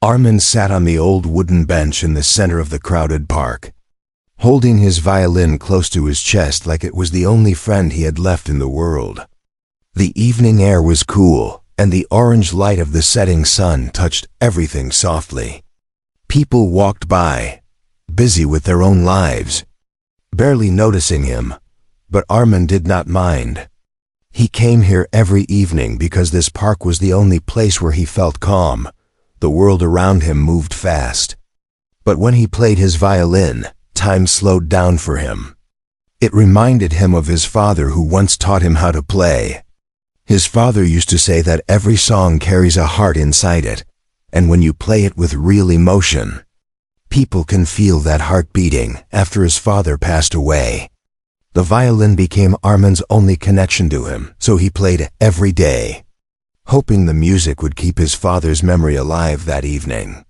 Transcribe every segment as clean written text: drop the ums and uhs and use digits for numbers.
Armin sat on the old wooden bench in the center of the crowded park, holding his violin close to his chest like it was the only friend he had left in the world. The evening air was cool, and the orange light of the setting sun touched everything softly. People walked by, busy with their own lives, barely noticing him, but Armin did not mind. He came here every evening because this park was the only place where he felt calm. The world around him moved fast. But when he played his violin, time slowed down for him. It reminded him of his father who once taught him how to play. His father used to say that every song carries a heart inside it, and when you play it with real emotion, people can feel that heart beating. After his father passed away, the violin became Armin's only connection to him, so he played every day, hoping the music would keep his father's memory alive that evening.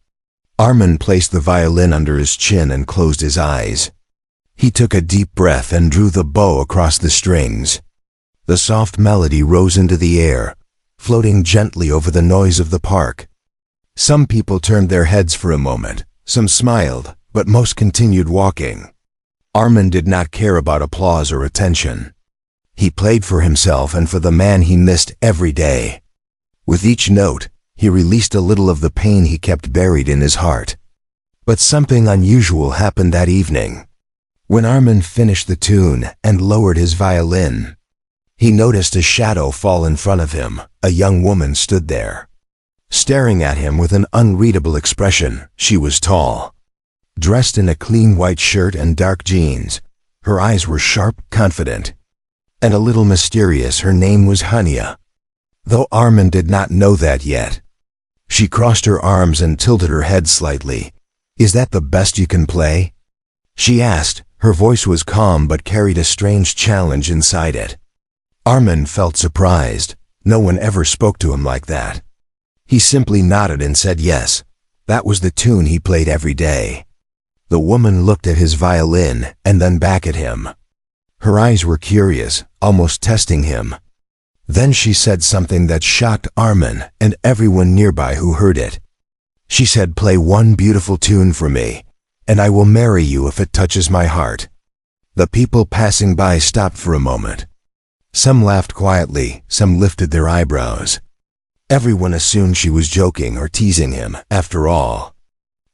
Armin placed the violin under his chin and closed his eyes. He took a deep breath and drew the bow across the strings. The soft melody rose into the air, floating gently over the noise of the park. Some people turned their heads for a moment, some smiled, but most continued walking. Armin did not care about applause or attention. He played for himself and for the man he missed every day. With each note, he released a little of the pain he kept buried in his heart. But something unusual happened that evening. When Armin finished the tune and lowered his violin, he noticed a shadow fall in front of him. A young woman stood there, staring at him with an unreadable expression. She was tall, dressed in a clean white shirt and dark jeans. Her eyes were sharp, confident, and a little mysterious. Her name was Hania, though Armin did not know that yet. She crossed her arms and tilted her head slightly. "Is that the best you can play?" she asked. Her voice was calm but carried a strange challenge inside it. Armin felt surprised. No one ever spoke to him like that. He simply nodded and said yes. That was the tune he played every day. The woman looked at his violin and then back at him. Her eyes were curious, almost testing him. Then she said something that shocked Armin and everyone nearby who heard it. She said, "Play one beautiful tune for me, and I will marry you if it touches my heart." The people passing by stopped for a moment. Some laughed quietly, some lifted their eyebrows. Everyone assumed she was joking or teasing him. After all,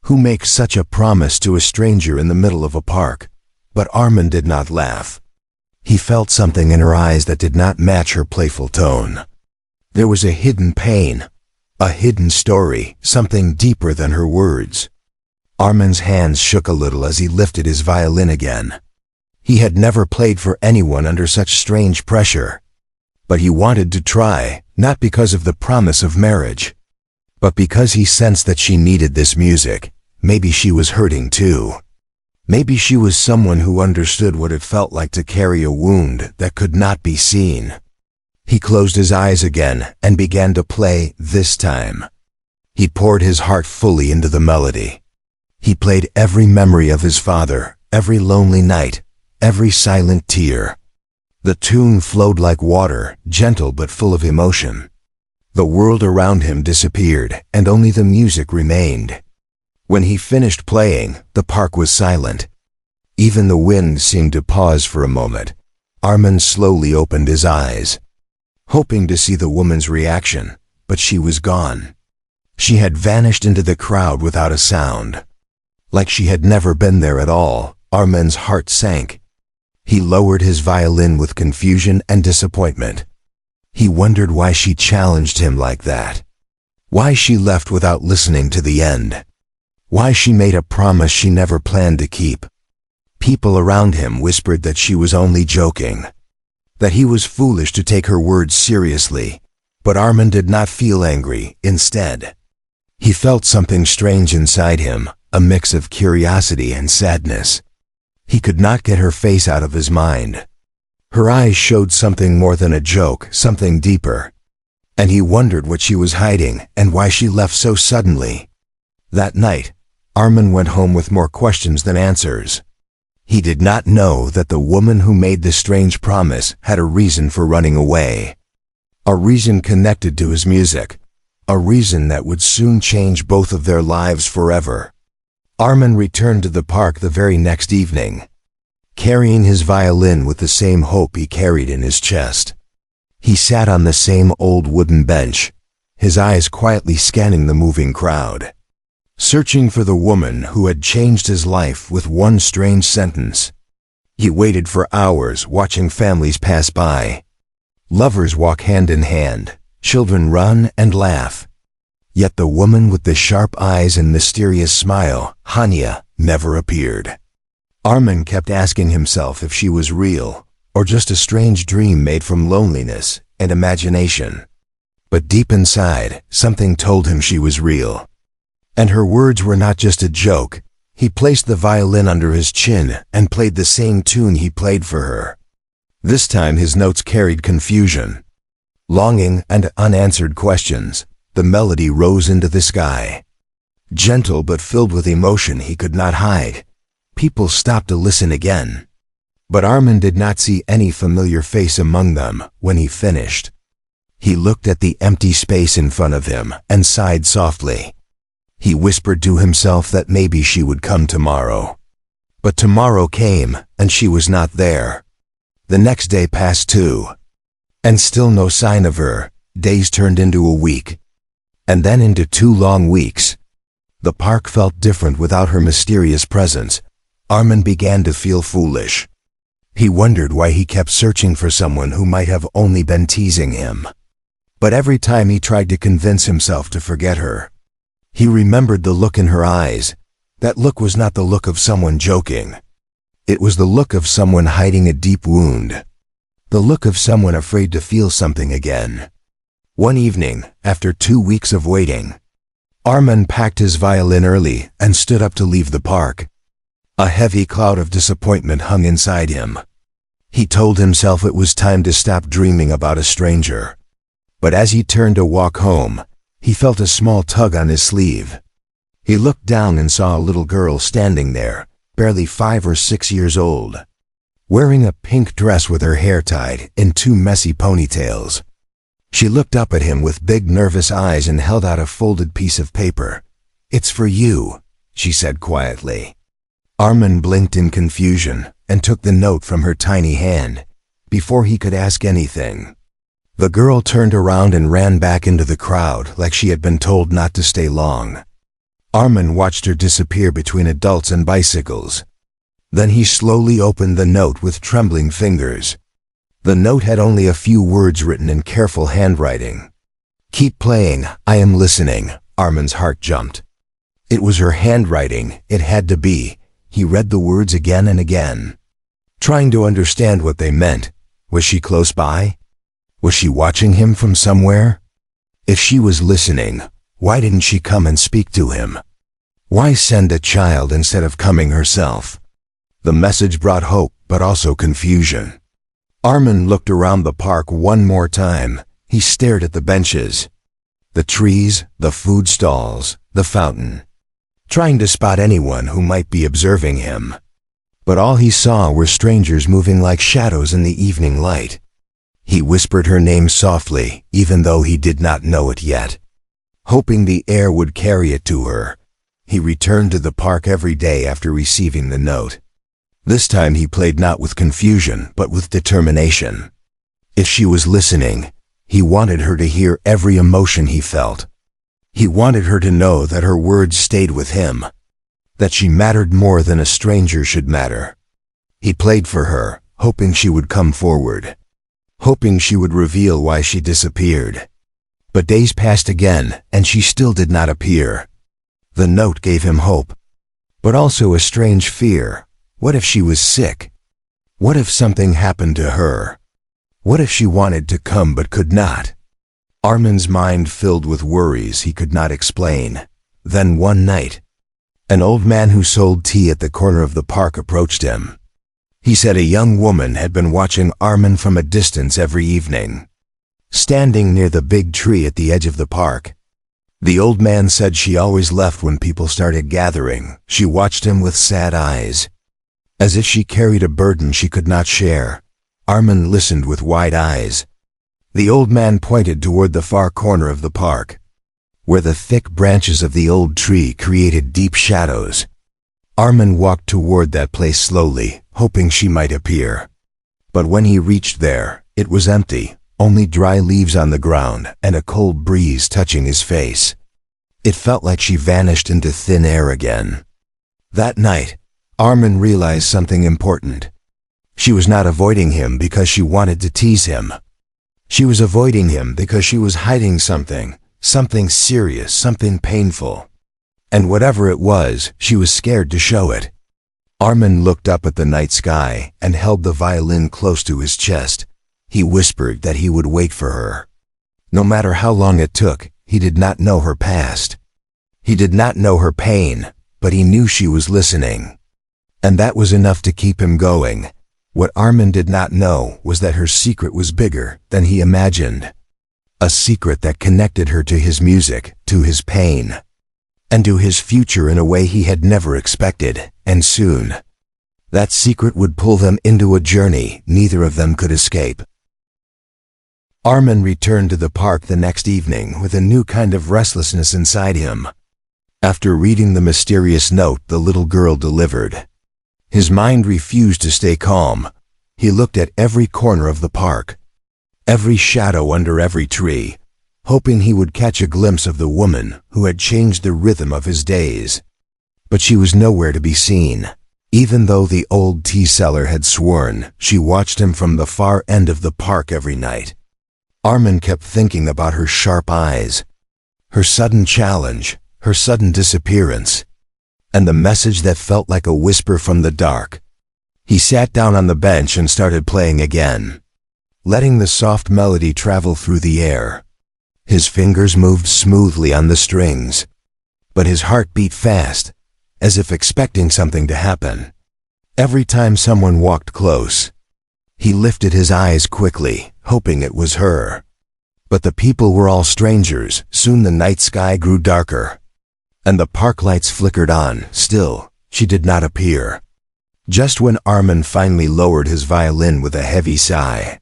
who makes such a promise to a stranger in the middle of a park? But Armin did not laugh. He felt something in her eyes that did not match her playful tone. There was a hidden pain, a hidden story, something deeper than her words. Armin's hands shook a little as he lifted his violin again. He had never played for anyone under such strange pressure. But he wanted to try, not because of the promise of marriage, but because he sensed that she needed this music. Maybe she was hurting too. Maybe she was someone who understood what it felt like to carry a wound that could not be seen. He closed his eyes again and began to play. This time, he poured his heart fully into the melody. He played every memory of his father, every lonely night, every silent tear. The tune flowed like water, gentle but full of emotion. The world around him disappeared, and only the music remained. When he finished playing, the park was silent. Even the wind seemed to pause for a moment. Armin slowly opened his eyes, hoping to see the woman's reaction, but she was gone. She had vanished into the crowd without a sound. Like she had never been there at all. Armin's heart sank. He lowered his violin with confusion and disappointment. He wondered why she challenged him like that. Why she left without listening to the end. Why she made a promise she never planned to keep. People around him whispered that she was only joking, that he was foolish to take her words seriously. But Armin did not feel angry. Instead, he felt something strange inside him, a mix of curiosity and sadness. He could not get her face out of his mind. Her eyes showed something more than a joke, something deeper. And he wondered what she was hiding and why she left so suddenly. That night, Armin went home with more questions than answers. He did not know that the woman who made the strange promise had a reason for running away. A reason connected to his music. a reason that would soon change both of their lives forever. Armin returned to the park the very next evening, carrying his violin with the same hope he carried in his chest. He sat on the same old wooden bench, his eyes quietly scanning the moving crowd, searching for the woman who had changed his life with one strange sentence. He waited for hours, watching families pass by. Lovers walk hand in hand, children run and laugh. Yet the woman with the sharp eyes and mysterious smile, Hanya, never appeared. Armin kept asking himself if she was real, or just a strange dream made from loneliness and imagination. But deep inside, something told him she was real. And her words were not just a joke. He placed the violin under his chin and played the same tune he played for her. This time his notes carried confusion, longing, and unanswered questions. The melody rose into the sky, gentle but filled with emotion he could not hide. People stopped to listen again. But Armin did not see any familiar face among them when he finished. He looked at the empty space in front of him and sighed softly. He whispered to himself that maybe she would come tomorrow. But tomorrow came, and she was not there. The next day passed too, and still no sign of her. Days turned into a week, and then into 2 long weeks. The park felt different without her mysterious presence. Armin began to feel foolish. He wondered why he kept searching for someone who might have only been teasing him. But every time he tried to convince himself to forget her, he remembered the look in her eyes. That look was not the look of someone joking. It was the look of someone hiding a deep wound. The look of someone afraid to feel something again. One evening, after 2 weeks of waiting, Armin packed his violin early and stood up to leave the park. A heavy cloud of disappointment hung inside him. He told himself it was time to stop dreaming about a stranger. But as he turned to walk home, he felt a small tug on his sleeve. He looked down and saw a little girl standing there, barely 5 or 6 years old, wearing a pink dress with her hair tied in 2 messy ponytails. She looked up at him with big nervous eyes and held out a folded piece of paper. "It's for you," she said quietly. Armin blinked in confusion and took the note from her tiny hand. Before he could ask anything, the girl turned around and ran back into the crowd like she had been told not to stay long. Armin watched her disappear between adults and bicycles. Then he slowly opened the note with trembling fingers. The note had only a few words written in careful handwriting. "Keep playing, I am listening." Armin's heart jumped. It was her handwriting, it had to be. He read the words again and again, trying to understand what they meant. Was she close by? Was she watching him from somewhere? If she was listening, why didn't she come and speak to him? Why send a child instead of coming herself? The message brought hope, but also confusion. Armin looked around the park one more time. He stared at the benches, the trees, the food stalls, the fountain, trying to spot anyone who might be observing him. But all he saw were strangers moving like shadows in the evening light. He whispered her name softly, even though he did not know it yet, hoping the air would carry it to her. He returned to the park every day after receiving the note. This time he played not with confusion, but with determination. If she was listening, he wanted her to hear every emotion he felt. He wanted her to know that her words stayed with him, that she mattered more than a stranger should matter. He played for her, hoping she would come forward, hoping she would reveal why she disappeared. But days passed again, and she still did not appear. The note gave him hope, but also a strange fear. What if she was sick? What if something happened to her? What if she wanted to come but could not? Armin's mind filled with worries he could not explain. Then one night, an old man who sold tea at the corner of the park approached him. He said a young woman had been watching Armin from a distance every evening, standing near the big tree at the edge of the park. The old man said she always left when people started gathering. She watched him with sad eyes, as if she carried a burden she could not share. Armin listened with wide eyes. The old man pointed toward the far corner of the park. where the thick branches of the old tree created deep shadows. Armin walked toward that place slowly, hoping she might appear. But when he reached there, it was empty, only dry leaves on the ground and a cold breeze touching his face. It felt like she vanished into thin air again. That night, Armin realized something important. She was not avoiding him because she wanted to tease him. She was avoiding him because she was hiding something serious, something painful. And whatever it was, she was scared to show it. Armin looked up at the night sky and held the violin close to his chest. He whispered that he would wait for her. No matter how long it took, he did not know her past. He did not know her pain, but he knew she was listening. And that was enough to keep him going. What Armin did not know was that her secret was bigger than he imagined. A secret that connected her to his music, to his pain, and to his future in a way he had never expected, and soon. That secret would pull them into a journey neither of them could escape. Armin returned to the park the next evening with a new kind of restlessness inside him. After reading the mysterious note the little girl delivered, his mind refused to stay calm. He looked at every corner of the park, every shadow under every tree, hoping he would catch a glimpse of the woman who had changed the rhythm of his days. But she was nowhere to be seen. Even though the old tea seller had sworn she watched him from the far end of the park every night. Armin kept thinking about her sharp eyes, her sudden challenge, her sudden disappearance, and the message that felt like a whisper from the dark. He sat down on the bench and started playing again, letting the soft melody travel through the air. His fingers moved smoothly on the strings, but his heart beat fast, as if expecting something to happen. Every time someone walked close, he lifted his eyes quickly, hoping it was her. But the people were all strangers. Soon the night sky grew darker, and the park lights flickered on. Still, she did not appear. Just when Armin finally lowered his violin with a heavy sigh,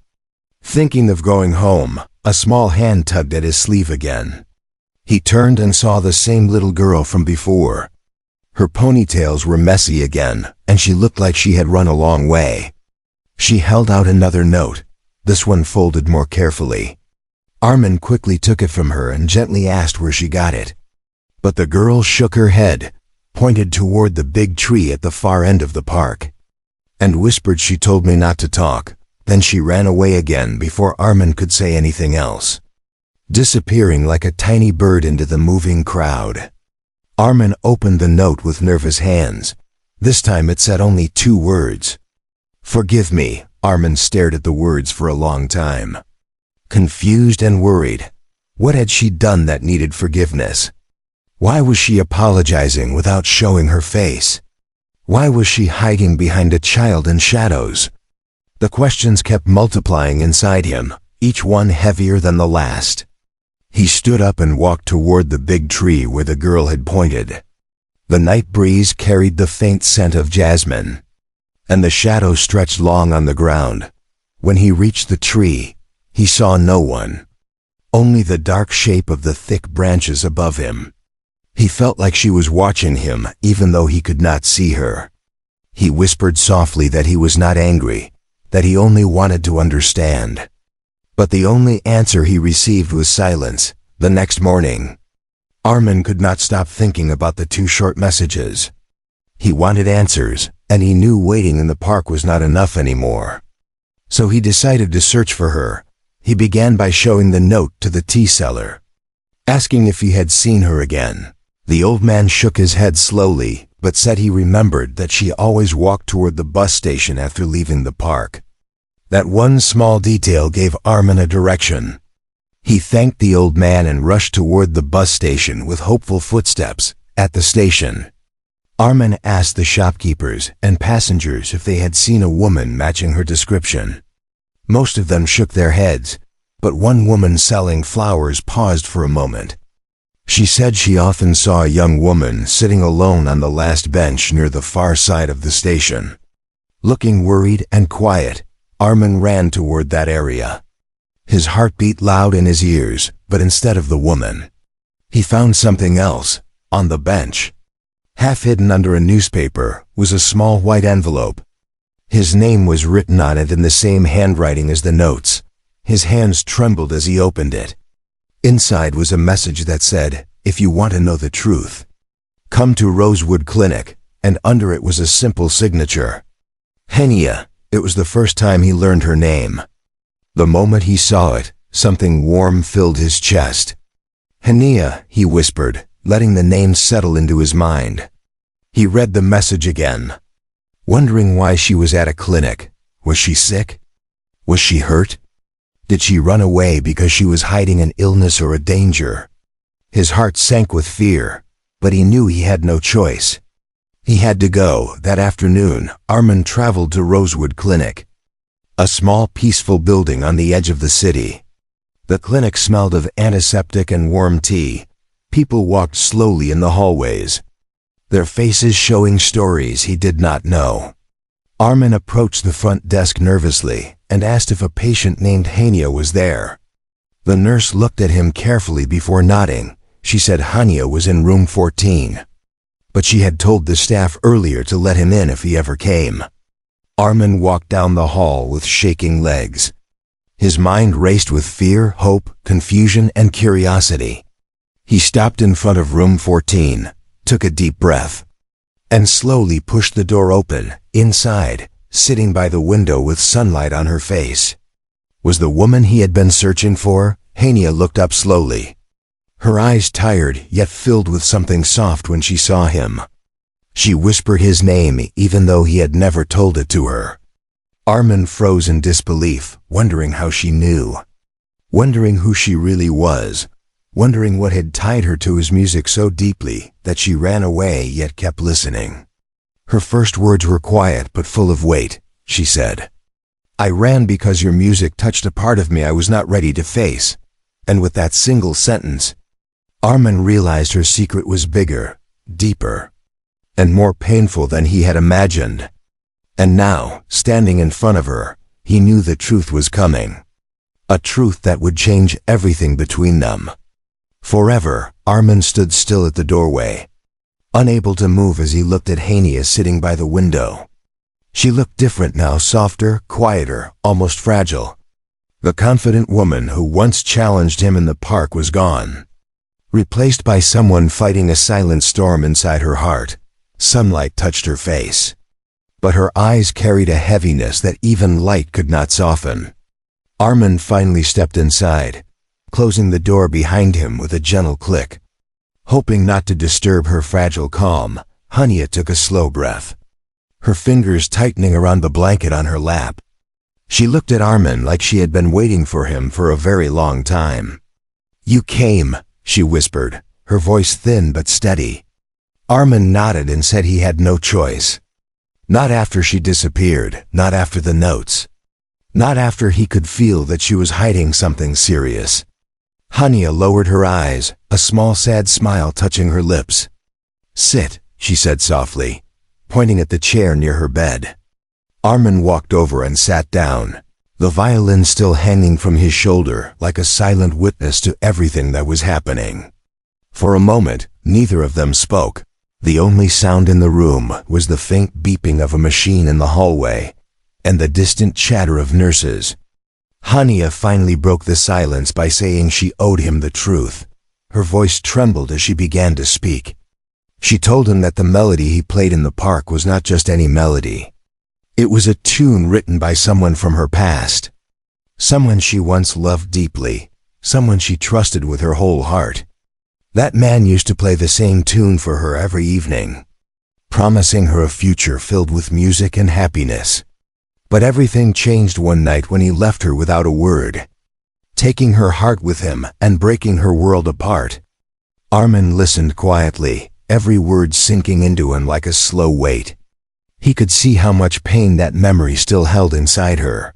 thinking of going home, a small hand tugged at his sleeve again. He turned and saw the same little girl from before. Her ponytails were messy again, and she looked like she had run a long way. She held out another note, this one folded more carefully. Armin quickly took it from her and gently asked where she got it. But the girl shook her head, pointed toward the big tree at the far end of the park, and whispered she told me not to talk. Then she ran away again before Armin could say anything else, disappearing like a tiny bird into the moving crowd. Armin opened the note with nervous hands. This time it said only 2 words. "Forgive me." Armin stared at the words for a long time, confused and worried. What had she done that needed forgiveness? Why was she apologizing without showing her face? Why was she hiding behind a child in shadows? The questions kept multiplying inside him, each one heavier than the last. He stood up and walked toward the big tree where the girl had pointed. The night breeze carried the faint scent of jasmine, and the shadows stretched long on the ground. When he reached the tree, he saw no one, only the dark shape of the thick branches above him. He felt like she was watching him, even though he could not see her. He whispered softly that he was not angry, that he only wanted to understand. But the only answer he received was silence. The next morning, Armin could not stop thinking about the 2 short messages. He wanted answers, and he knew waiting in the park was not enough anymore. So he decided to search for her. He began by showing the note to the tea seller, asking if he had seen her again. The old man shook his head slowly, but said he remembered that she always walked toward the bus station after leaving the park. That one small detail gave Armin a direction. He thanked the old man and rushed toward the bus station with hopeful footsteps. At the station, Armin asked the shopkeepers and passengers if they had seen a woman matching her description. Most of them shook their heads, but one woman selling flowers paused for a moment. She said she often saw a young woman sitting alone on the last bench near the far side of the station. Looking worried and quiet, Armin ran toward that area. His heart beat loud in his ears, but instead of the woman, He found something else, on the bench. Half hidden under a newspaper was a small white envelope. His name was written on it in the same handwriting as the notes. His hands trembled as he opened it. Inside was a message that said, "If you want to know the truth, come to Rosewood Clinic," and under it was a simple signature. Henia. It was the first time he learned her name. The moment he saw it, something warm filled his chest. "Henia," he whispered, letting the name settle into his mind. He read the message again, wondering why she was at a clinic. Was she sick? Was she hurt? Did she run away because she was hiding an illness or a danger? His heart sank with fear, but he knew he had no choice. He had to go. That afternoon, Armin traveled to Rosewood Clinic, a small, peaceful building on the edge of the city. The clinic smelled of antiseptic and warm tea. People walked slowly in the hallways, their faces showing stories he did not know. Armin approached the front desk nervously and asked if a patient named Hania was there. The nurse looked at him carefully before nodding. She said Hania was in room 14, but she had told the staff earlier to let him in if he ever came. Armin walked down the hall with shaking legs. His mind raced with fear, hope, confusion, and curiosity. He stopped in front of room 14, took a deep breath, and slowly pushed the door open. Inside, sitting by the window with sunlight on her face, was the woman he had been searching for. Hania looked up slowly, her eyes tired yet filled with something soft when she saw him. She whispered his name even though he had never told it to her. Armin froze in disbelief, wondering how she knew, wondering who she really was, wondering what had tied her to his music so deeply that she ran away yet kept listening. Her first words were quiet but full of weight. She said, "I ran because your music touched a part of me I was not ready to face." And with that single sentence, Armin realized her secret was bigger, deeper, and more painful than he had imagined. And now, standing in front of her, he knew the truth was coming. A truth that would change everything between them. Forever, Armin stood still at the doorway, unable to move as he looked at Hania sitting by the window. She looked different now, softer, quieter, almost fragile. The confident woman who once challenged him in the park was gone, replaced by someone fighting a silent storm inside her heart. Sunlight touched her face, but her eyes carried a heaviness that even light could not soften. Armin finally stepped inside, closing the door behind him with a gentle click. Hoping not to disturb her fragile calm, Hania took a slow breath, her fingers tightening around the blanket on her lap. She looked at Armin like she had been waiting for him for a very long time. "You came," she whispered, her voice thin but steady. Armin nodded and said he had no choice. Not after she disappeared, not after the notes, not after he could feel that she was hiding something serious. Hania lowered her eyes, a small sad smile touching her lips. "Sit," she said softly, pointing at the chair near her bed. Armin walked over and sat down, the violin still hanging from his shoulder like a silent witness to everything that was happening. For a moment, neither of them spoke. The only sound in the room was the faint beeping of a machine in the hallway and the distant chatter of nurses. Hania finally broke the silence by saying she owed him the truth. Her voice trembled as she began to speak. She told him that the melody he played in the park was not just any melody. It was a tune written by someone from her past, someone she once loved deeply, someone she trusted with her whole heart. That man used to play the same tune for her every evening, promising her a future filled with music and happiness. But everything changed one night when he left her without a word, taking her heart with him and breaking her world apart. Armin listened quietly, every word sinking into him like a slow weight. He could see how much pain that memory still held inside her.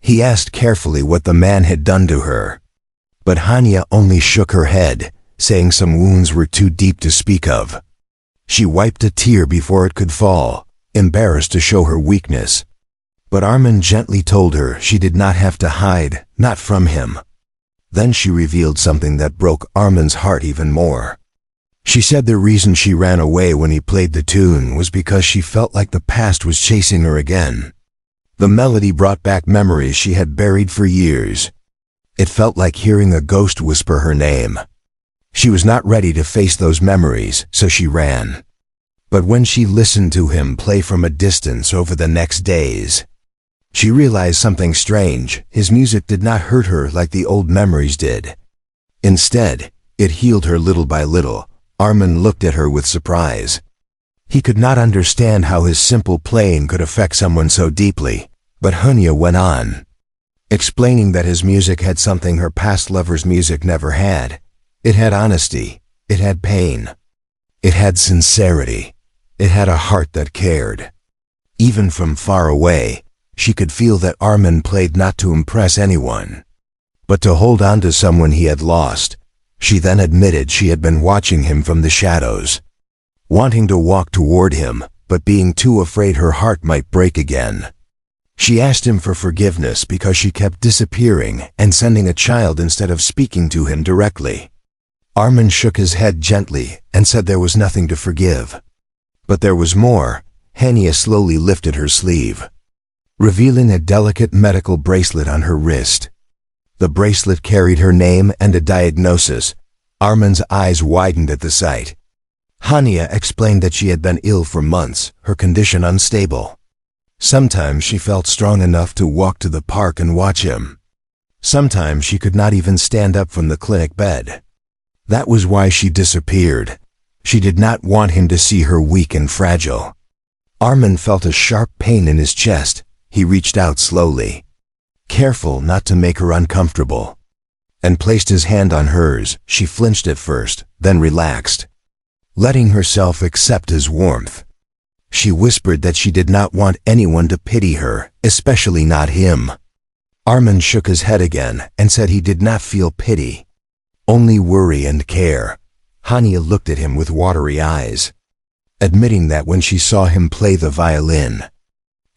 He asked carefully what the man had done to her, but Hania only shook her head, saying some wounds were too deep to speak of. She wiped a tear before it could fall, embarrassed to show her weakness. But Armin gently told her she did not have to hide, not from him, Then she revealed something that broke Armin's heart even more. She said the reason she ran away when he played the tune was because she felt like the past was chasing her again. The melody brought back memories she had buried for years. It felt like hearing a ghost whisper her name. She was not ready to face those memories, so she ran. But when she listened to him play from a distance over the next days, she realized something strange. His music did not hurt her like the old memories did. Instead, it healed her little by little. Armin looked at her with surprise. He could not understand how his simple playing could affect someone so deeply, but Hania went on, explaining that his music had something her past lover's music never had. It had honesty. It had pain. It had sincerity. It had a heart that cared. Even from far away, she could feel that Armin played not to impress anyone, but to hold on to someone he had lost. She then admitted she had been watching him from the shadows, wanting to walk toward him, but being too afraid her heart might break again. She asked him for forgiveness because she kept disappearing and sending a child instead of speaking to him directly. Armin shook his head gently and said there was nothing to forgive. But there was more. Hania slowly lifted her sleeve, revealing a delicate medical bracelet on her wrist. The bracelet carried her name and a diagnosis. Armin's eyes widened at the sight. Hania explained that she had been ill for months, her condition unstable. Sometimes she felt strong enough to walk to the park and watch him. Sometimes she could not even stand up from the clinic bed. That was why she disappeared. She did not want him to see her weak and fragile. Armin felt a sharp pain in his chest. He reached out slowly, careful not to make her uncomfortable, and placed his hand on hers. She flinched at first, then relaxed, letting herself accept his warmth. She whispered that she did not want anyone to pity her, especially not him. Armin shook his head again and said he did not feel pity, only worry and care. Hania looked at him with watery eyes, admitting that when she saw him play the violin,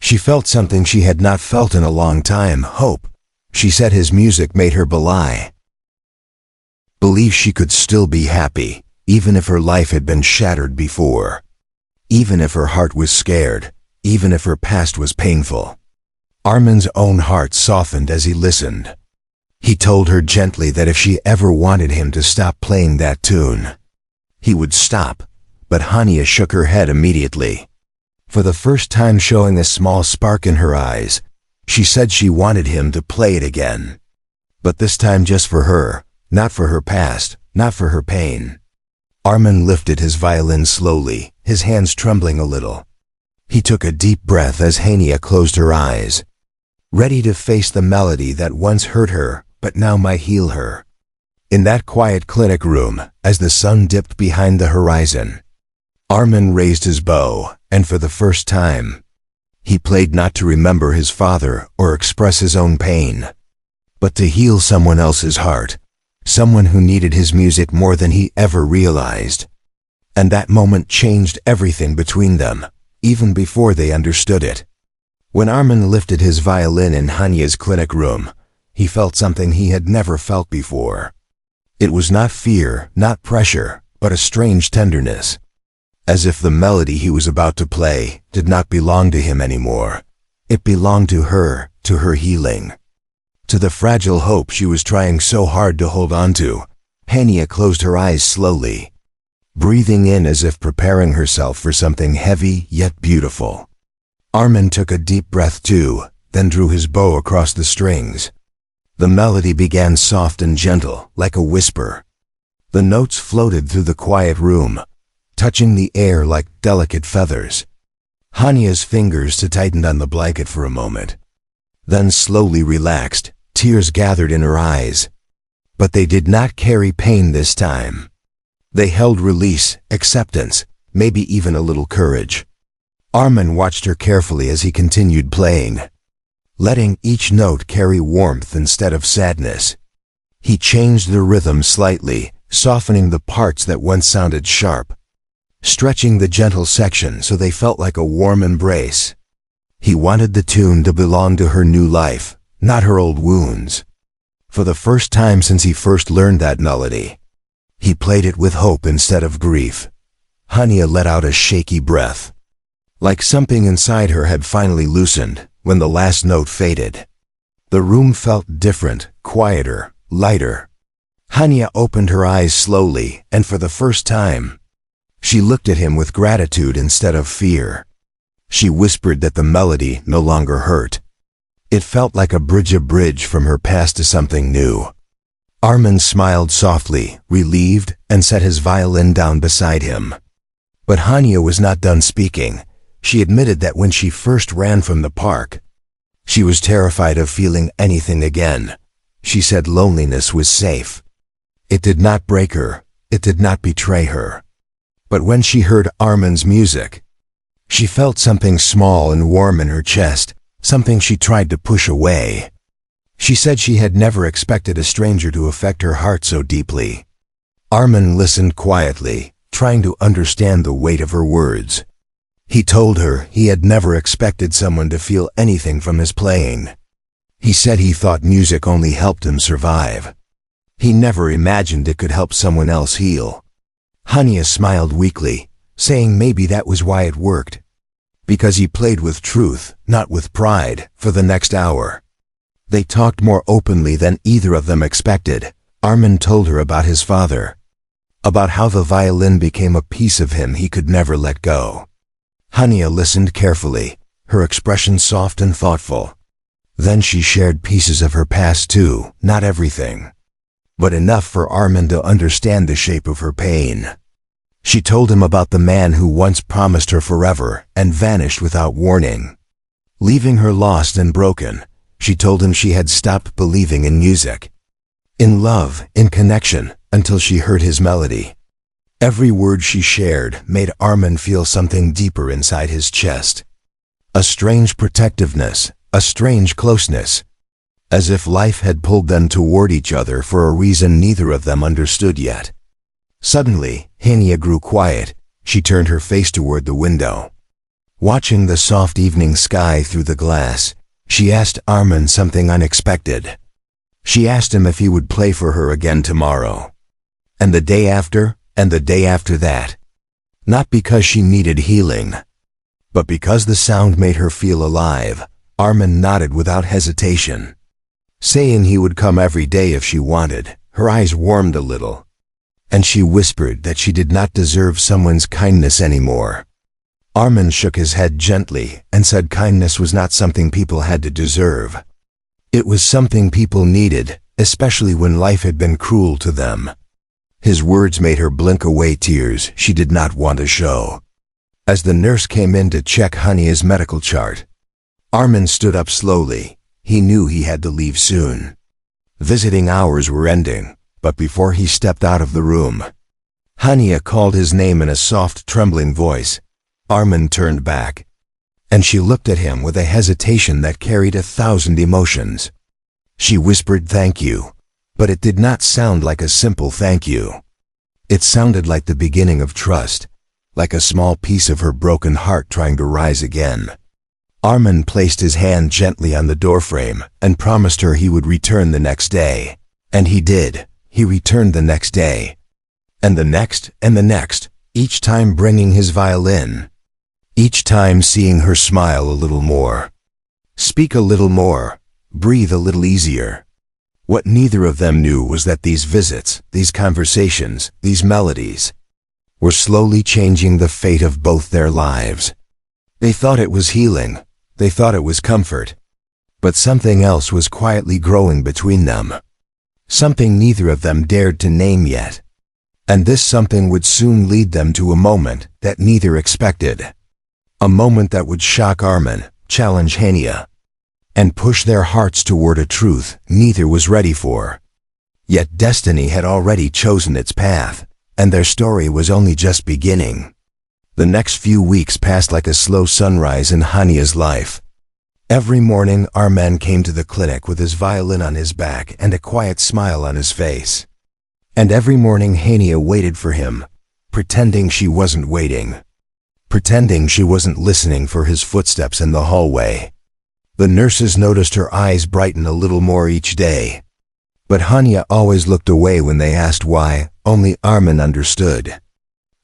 she felt something she had not felt in a long time, hope. She said his music made her believe she could still be happy, even if her life had been shattered before, even if her heart was scared, even if her past was painful. Armin's own heart softened as he listened. He told her gently that if she ever wanted him to stop playing that tune, he would stop, but Hania shook her head immediately, for the first time showing a small spark in her eyes. She said she wanted him to play it again, but this time just for her, not for her past, not for her pain. Armin lifted his violin slowly, his hands trembling a little. He took a deep breath as Hania closed her eyes, ready to face the melody that once hurt her, but now might heal her. In that quiet clinic room, as the sun dipped behind the horizon, Armin raised his bow, and for the first time, he played not to remember his father or express his own pain, but to heal someone else's heart, someone who needed his music more than he ever realized. And that moment changed everything between them, even before they understood it. When Armin lifted his violin in Hania's clinic room, he felt something he had never felt before. It was not fear, not pressure, but a strange tenderness, as if the melody he was about to play did not belong to him anymore. It belonged to her healing, to the fragile hope she was trying so hard to hold on to. Hania closed her eyes slowly, breathing in as if preparing herself for something heavy yet beautiful. Armin took a deep breath too, then drew his bow across the strings. The melody began soft and gentle, like a whisper. The notes floated through the quiet room, touching the air like delicate feathers. Hania's fingers tightened on the blanket for a moment, then slowly relaxed. Tears gathered in her eyes, but they did not carry pain this time. They held release, acceptance, maybe even a little courage. Armin watched her carefully as he continued playing, letting each note carry warmth instead of sadness. He changed the rhythm slightly, softening the parts that once sounded sharp, stretching the gentle sections so they felt like a warm embrace. He wanted the tune to belong to her new life, not her old wounds. For the first time since he first learned that melody, he played it with hope instead of grief. Hania let out a shaky breath, like something inside her had finally loosened when the last note faded. The room felt different, quieter, lighter. Hania opened her eyes slowly, and for the first time, she looked at him with gratitude instead of fear. She whispered that the melody no longer hurt. It felt like a bridge from her past to something new. Armin smiled softly, relieved, and set his violin down beside him. But Hania was not done speaking. She admitted that when she first ran from the park, she was terrified of feeling anything again. She said loneliness was safe. It did not break her. It did not betray her. But when she heard Armin's music, she felt something small and warm in her chest, something she tried to push away. She said she had never expected a stranger to affect her heart so deeply. Armin listened quietly, trying to understand the weight of her words. He told her he had never expected someone to feel anything from his playing. He said he thought music only helped him survive. He never imagined it could help someone else heal. Hania smiled weakly, saying maybe that was why it worked. Because he played with truth, not with pride, for the next hour. They talked more openly than either of them expected. Armin told her about his father, about how the violin became a piece of him he could never let go. Hania listened carefully, her expression soft and thoughtful. Then she shared pieces of her past too, not everything, but enough for Armin to understand the shape of her pain. She told him about the man who once promised her forever and vanished without warning, leaving her lost and broken. She told him she had stopped believing in music, in love, in connection, until she heard his melody. Every word she shared made Armin feel something deeper inside his chest. A strange protectiveness, a strange closeness, as if life had pulled them toward each other for a reason neither of them understood yet. Suddenly, Hania grew quiet. She turned her face toward the window. Watching the soft evening sky through the glass, she asked Armin something unexpected. She asked him if he would play for her again tomorrow, and the day after, and the day after that. Not because she needed healing, but because the sound made her feel alive. Armin nodded without hesitation, saying he would come every day if she wanted. Her eyes warmed a little, and she whispered that she did not deserve someone's kindness anymore. Armin shook his head gently and said kindness was not something people had to deserve. It was something people needed, especially when life had been cruel to them. His words made her blink away tears she did not want to show. As the nurse came in to check Hania's medical chart, Armin stood up slowly. He knew he had to leave soon. Visiting hours were ending, but before he stepped out of the room, Hania called his name in a soft, trembling voice. Armin turned back, and she looked at him with a hesitation that carried 1,000 emotions. She whispered thank you, but it did not sound like a simple thank you. It sounded like the beginning of trust, like a small piece of her broken heart trying to rise again. Armin placed his hand gently on the doorframe and promised her he would return the next day. And he did. He returned the next day, and the next, and the next, each time bringing his violin, each time seeing her smile a little more, speak a little more, breathe a little easier. What neither of them knew was that these visits, these conversations, these melodies, were slowly changing the fate of both their lives. They thought it was healing. They thought it was comfort. But something else was quietly growing between them. Something neither of them dared to name yet. And this something would soon lead them to a moment that neither expected. A moment that would shock Armin, challenge Hania, and push their hearts toward a truth neither was ready for. Yet destiny had already chosen its path, and their story was only just beginning. The next few weeks passed like a slow sunrise in Hania's life. Every morning Armin came to the clinic with his violin on his back and a quiet smile on his face. And every morning Hania waited for him, pretending she wasn't waiting, pretending she wasn't listening for his footsteps in the hallway. The nurses noticed her eyes brighten a little more each day. But Hania always looked away when they asked why. Only Armin understood.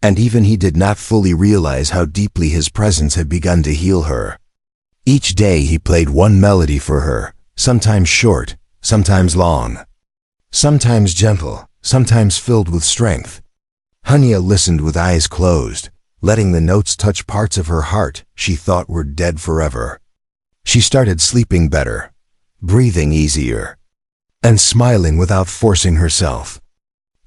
And even he did not fully realize how deeply his presence had begun to heal her. Each day he played one melody for her, sometimes short, sometimes long, sometimes gentle, sometimes filled with strength. Hania listened with eyes closed, letting the notes touch parts of her heart she thought were dead forever. She started sleeping better, breathing easier, and smiling without forcing herself.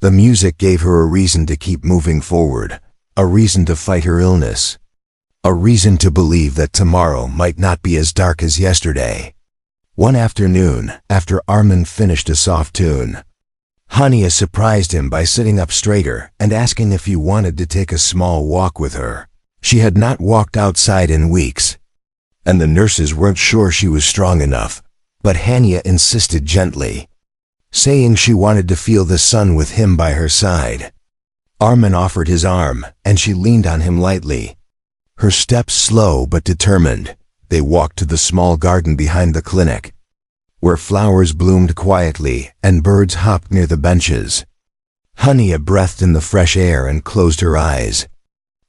The music gave her a reason to keep moving forward, a reason to fight her illness, a reason to believe that tomorrow might not be as dark as yesterday. One afternoon, after Armin finished a soft tune, Hania surprised him by sitting up straighter and asking if he wanted to take a small walk with her. She had not walked outside in weeks, and the nurses weren't sure she was strong enough, but Hania insisted gently, saying she wanted to feel the sun with him by her side. Armin offered his arm, and she leaned on him lightly. Her steps slow but determined, they walked to the small garden behind the clinic, where flowers bloomed quietly and birds hopped near the benches. Hania breathed in the fresh air and closed her eyes.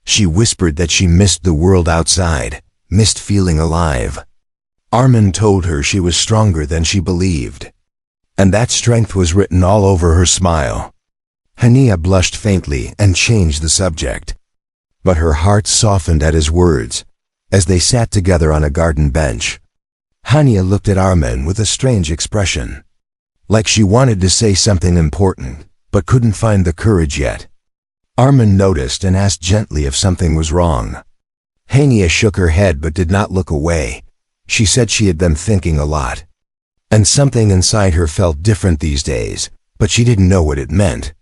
She whispered that she missed the world outside, missed feeling alive. Armin told her she was stronger than she believed, and that strength was written all over her smile. Hania blushed faintly and changed the subject, but her heart softened at his words as they sat together on a garden bench. Hania looked at Armin with a strange expression, like she wanted to say something important, but couldn't find the courage yet. Armin noticed and asked gently if something was wrong. Hania shook her head but did not look away. She said she had been thinking a lot, and something inside her felt different these days, but she didn't know what it meant.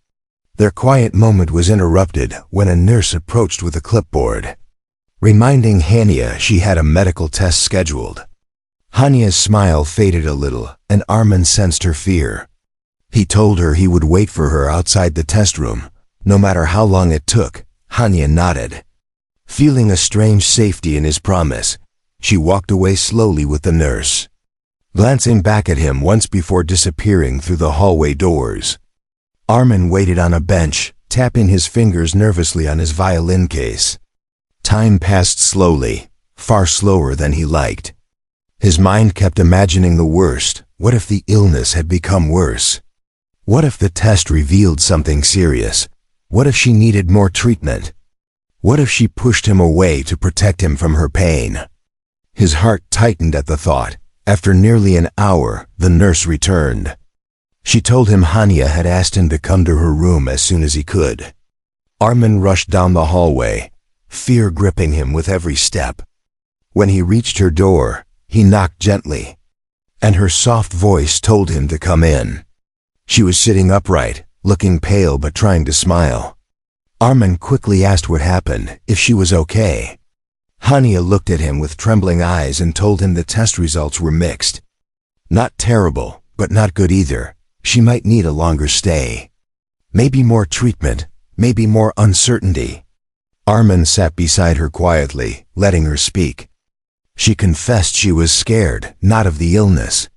Their quiet moment was interrupted when a nurse approached with a clipboard, reminding Hania she had a medical test scheduled. Hania's smile faded a little, and Armin sensed her fear. He told her he would wait for her outside the test room, no matter how long it took. Hania nodded, feeling a strange safety in his promise. She walked away slowly with the nurse, glancing back at him once before disappearing through the hallway doors. Armin waited on a bench, tapping his fingers nervously on his violin case. Time passed slowly, far slower than he liked. His mind kept imagining the worst. What if the illness had become worse? What if the test revealed something serious? What if she needed more treatment? What if she pushed him away to protect him from her pain? His heart tightened at the thought. After nearly an hour, the nurse returned. She told him Hania had asked him to come to her room as soon as he could. Armin rushed down the hallway, fear gripping him with every step. When he reached her door, he knocked gently, and her soft voice told him to come in. She was sitting upright, looking pale but trying to smile. Armin quickly asked what happened, if she was okay. Hania looked at him with trembling eyes and told him the test results were mixed. Not terrible, but not good either. She might need a longer stay. Maybe more treatment, maybe more uncertainty. Armin sat beside her quietly, letting her speak. She confessed she was scared, not of the illness,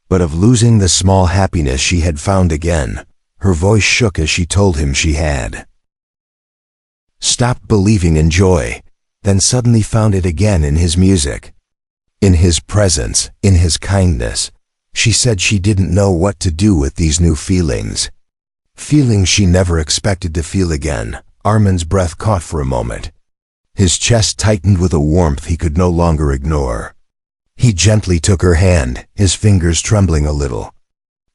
but of losing the small happiness she had found again. Her voice shook as she told him she had stopped believing in joy, then suddenly found it again in his music, in his presence, in his kindness. She said she didn't know what to do with these new feelings, feelings she never expected to feel again. Armin's breath caught for a moment. His chest tightened with a warmth he could no longer ignore. He gently took her hand, his fingers trembling a little,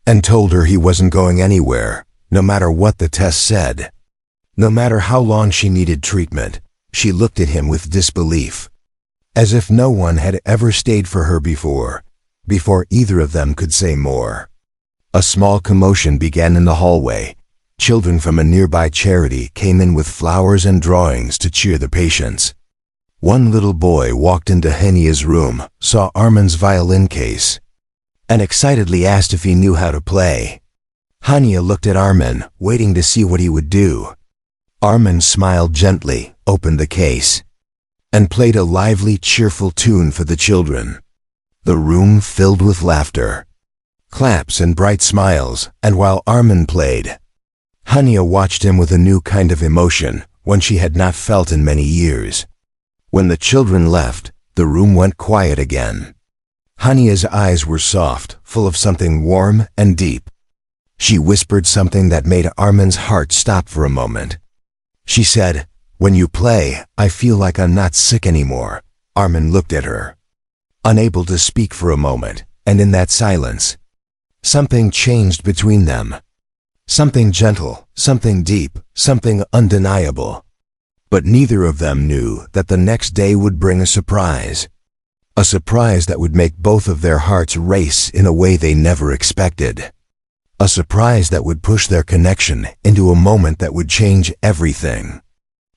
and told her he wasn't going anywhere, no matter what the test said, no matter how long she needed treatment. She looked at him with disbelief, as if no one had ever stayed for her before either of them could say more. A small commotion began in the hallway. Children from a nearby charity came in with flowers and drawings to cheer the patients. One little boy walked into Hania's room, saw Armin's violin case, and excitedly asked if he knew how to play. Hania looked at Armin, waiting to see what he would do. Armin smiled gently, opened the case, and played a lively, cheerful tune for the children. The room filled with laughter. claps and bright smiles, and while Armin played, Hania watched him with a new kind of emotion, one she had not felt in many years. When the children left, the room went quiet again. Hania's eyes were soft, full of something warm and deep. She whispered something that made Armin's heart stop for a moment. She said, "When you play, I feel like I'm not sick anymore." Armin looked at her, unable to speak for a moment, and in that silence, something changed between them. Something gentle, something deep, something undeniable. But neither of them knew that the next day would bring a surprise. A surprise that would make both of their hearts race in a way they never expected. A surprise that would push their connection into a moment that would change everything.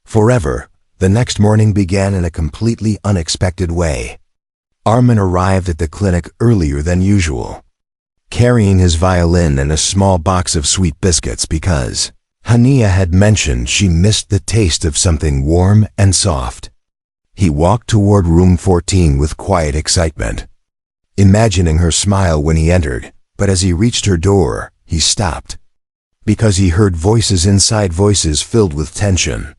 Forever, the next morning began in a completely unexpected way. Armin arrived at the clinic earlier than usual, carrying his violin and a small box of sweet biscuits because Hania had mentioned she missed the taste of something warm and soft. He walked toward room 14 with quiet excitement, imagining her smile when he entered, but as he reached her door, he stopped, because he heard voices inside, voices filled with tension.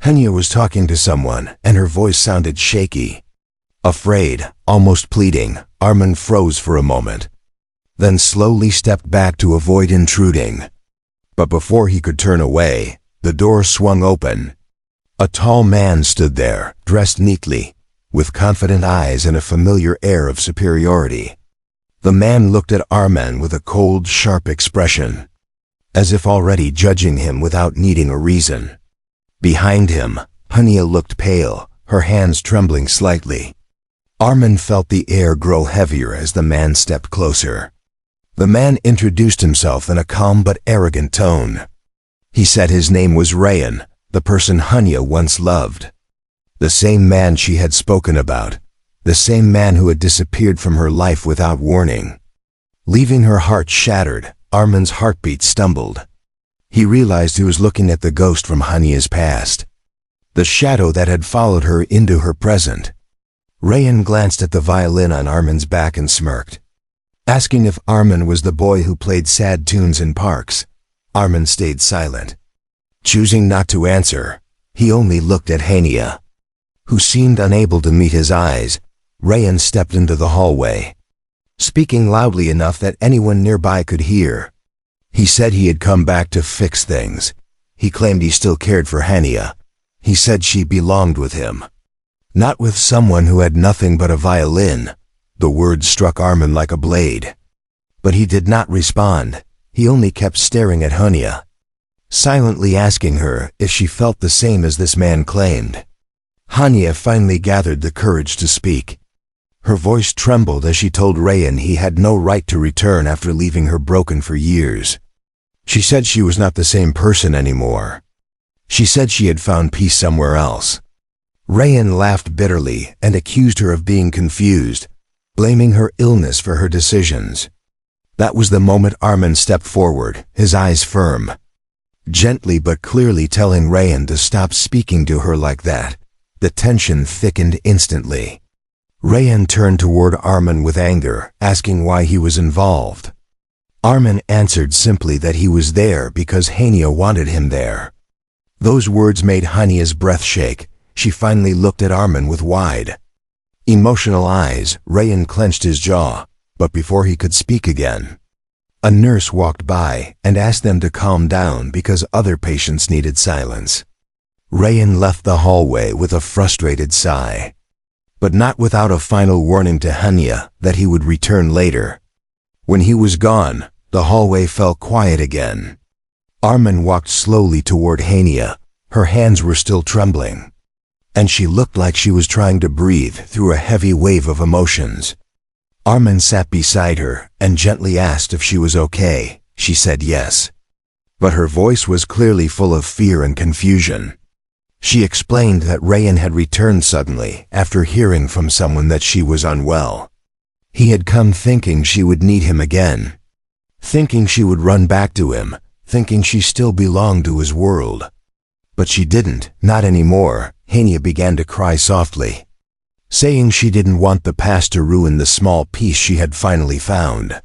Hania was talking to someone, and her voice sounded shaky. Afraid, almost pleading, Armin froze for a moment, then slowly stepped back to avoid intruding. But before he could turn away, the door swung open. A tall man stood there, dressed neatly, with confident eyes and a familiar air of superiority. The man looked at Armin with a cold, sharp expression, as if already judging him without needing a reason. Behind him, Hania looked pale, her hands trembling slightly. Armin felt the air grow heavier as the man stepped closer. The man introduced himself in a calm but arrogant tone. He said his name was Rayan, the person Hania once loved. The same man she had spoken about. The same man who had disappeared from her life without warning. Leaving her heart shattered, Armin's heartbeat stumbled. He realized he was looking at the ghost from Hania's past, the shadow that had followed her into her present. Rayan glanced at the violin on Armin's back and smirked, asking if Armin was the boy who played sad tunes in parks. Armin stayed silent. Choosing not to answer, he only looked at Hania, who seemed unable to meet his eyes. Rayan stepped into the hallway, speaking loudly enough that anyone nearby could hear. He said he had come back to fix things. He claimed he still cared for Hania. He said she belonged with him, not with someone who had nothing but a violin. The words struck Armin like a blade. But he did not respond. He only kept staring at Hania, silently asking her if she felt the same as this man claimed. Hania finally gathered the courage to speak. Her voice trembled as she told Rayan he had no right to return after leaving her broken for years. She said she was not the same person anymore. She said she had found peace somewhere else. Rayan laughed bitterly and accused her of being confused, blaming her illness for her decisions. That was the moment Armin stepped forward, his eyes firm, gently but clearly telling Rayan to stop speaking to her like that. The tension thickened instantly. Rayan turned toward Armin with anger, asking why he was involved. Armin answered simply that he was there because Hania wanted him there. Those words made Hania's breath shake. She finally looked at Armin with wide, emotional eyes. Rayan clenched his jaw, but before he could speak again, a nurse walked by and asked them to calm down because other patients needed silence. Rayan left the hallway with a frustrated sigh, but not without a final warning to Hania that he would return later. When he was gone, the hallway fell quiet again. Armin walked slowly toward Hania. Her hands were still trembling, and she looked like she was trying to breathe through a heavy wave of emotions. Armin sat beside her and gently asked if she was okay. She said yes, but her voice was clearly full of fear and confusion. She explained that Rayan had returned suddenly after hearing from someone that she was unwell. He had come thinking she would need him again, thinking she would run back to him, thinking she still belonged to his world. But she didn't, not anymore. Hania began to cry softly, saying she didn't want the past to ruin the small peace she had finally found.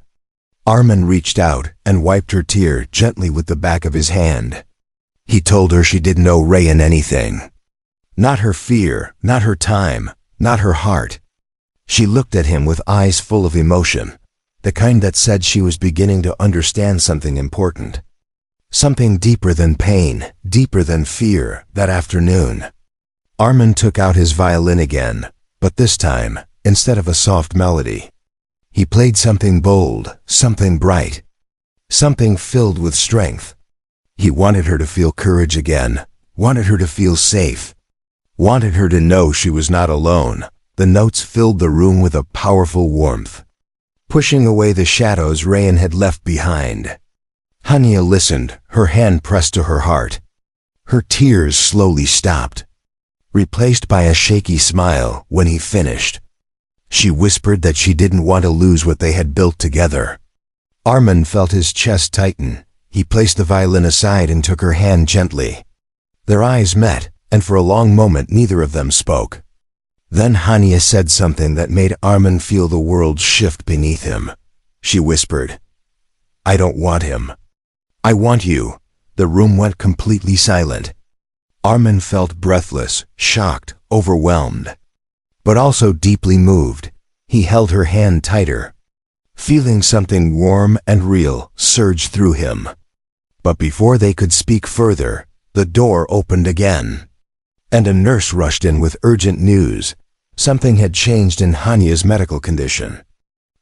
Armin reached out and wiped her tear gently with the back of his hand. He told her she didn't owe Rayan anything. Not her fear, not her time, not her heart. She looked at him with eyes full of emotion, the kind that said she was beginning to understand something important. Something deeper than pain, deeper than fear, that afternoon. Armin took out his violin again, but this time, instead of a soft melody, he played something bold, something bright, something filled with strength. He wanted her to feel courage again, wanted her to feel safe, wanted her to know she was not alone. The notes filled the room with a powerful warmth, pushing away the shadows Rayan had left behind. Hania listened, her hand pressed to her heart. Her tears slowly stopped, replaced by a shaky smile when he finished. She whispered that she didn't want to lose what they had built together. Armin felt his chest tighten. He placed the violin aside and took her hand gently. Their eyes met, and for a long moment neither of them spoke. Then Hania said something that made Armin feel the world shift beneath him. She whispered, "I don't want him. I want you." The room went completely silent. Armin felt breathless, shocked, overwhelmed, but also deeply moved. He held her hand tighter, feeling something warm and real surge through him. But before they could speak further, the door opened again, and a nurse rushed in with urgent news. Something had changed in Hania's medical condition,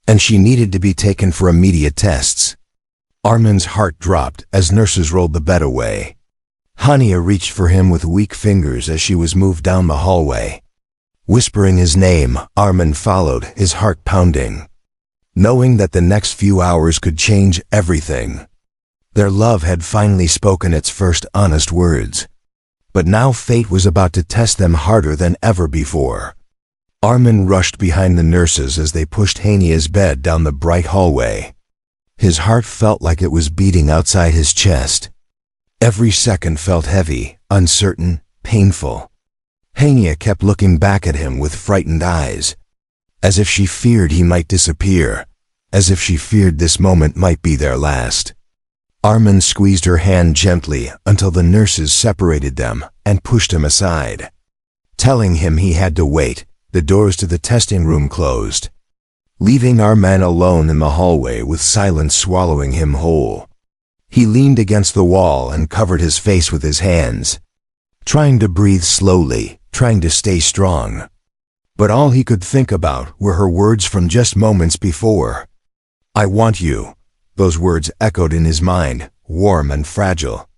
and she needed to be taken for immediate tests. Armin's heart dropped as nurses rolled the bed away. Hania reached for him with weak fingers as she was moved down the hallway. Whispering his name, Armin followed, his heart pounding, knowing that the next few hours could change everything. Their love had finally spoken its first honest words, but now fate was about to test them harder than ever before. Armin rushed behind the nurses as they pushed Hania's bed down the bright hallway. His heart felt like it was beating outside his chest. Every second felt heavy, uncertain, painful. Hania kept looking back at him with frightened eyes, as if she feared he might disappear, as if she feared this moment might be their last. Armin squeezed her hand gently until the nurses separated them and pushed him aside, telling him he had to wait. The doors to the testing room closed, leaving Armin alone in the hallway with silence swallowing him whole. He leaned against the wall and covered his face with his hands, trying to breathe slowly, trying to stay strong. But all he could think about were her words from just moments before. "I want you." Those words echoed in his mind, warm and fragile,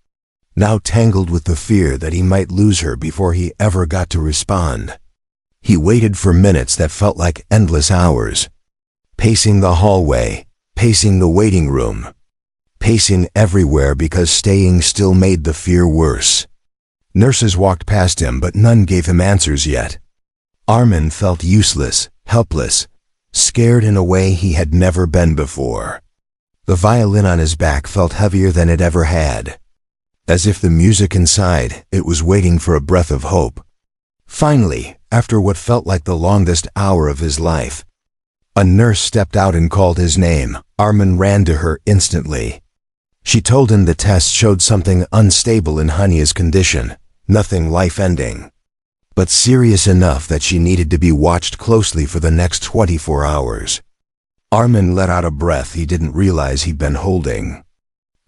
now tangled with the fear that he might lose her before he ever got to respond. He waited for minutes that felt like endless hours, pacing the hallway, pacing the waiting room, pacing everywhere because staying still made the fear worse. Nurses walked past him, but none gave him answers yet. Armin felt useless, helpless, scared in a way he had never been before. The violin on his back felt heavier than it ever had, as if the music inside it was waiting for a breath of hope. Finally, after what felt like the longest hour of his life, a nurse stepped out and called his name. Armin ran to her instantly. She told him the test showed something unstable in Hania's condition, nothing life-ending, but serious enough that she needed to be watched closely for the next 24 hours. Armin let out a breath he didn't realize he'd been holding.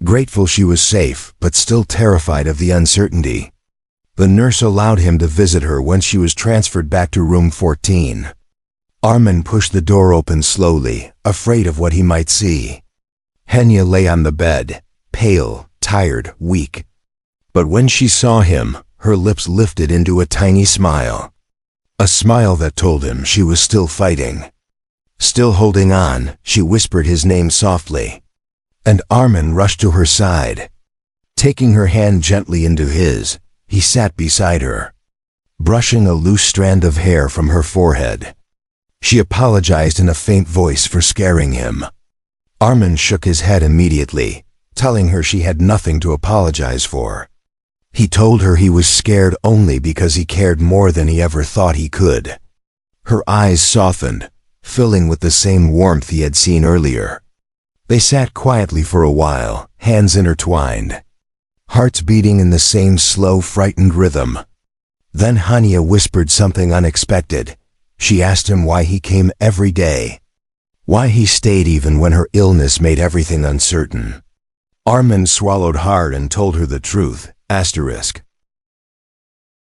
Grateful she was safe, but still terrified of the uncertainty. The nurse allowed him to visit her when she was transferred back to room 14. Armin pushed the door open slowly, afraid of what he might see. Hania lay on the bed, pale, tired, weak. But when she saw him, her lips lifted into a tiny smile. A smile that told him she was still fighting. Still holding on, she whispered his name softly, and Armin rushed to her side. Taking her hand gently into his, he sat beside her, brushing a loose strand of hair from her forehead. She apologized in a faint voice for scaring him. Armin shook his head immediately, telling her she had nothing to apologize for. He told her he was scared only because he cared more than he ever thought he could. Her eyes softened, filling with the same warmth he had seen earlier. They sat quietly for a while, hands intertwined, hearts beating in the same slow, frightened rhythm. Then Hania whispered something unexpected. She asked him why he came every day, why he stayed even when her illness made everything uncertain. Armin swallowed hard and told her the truth. Asterisk.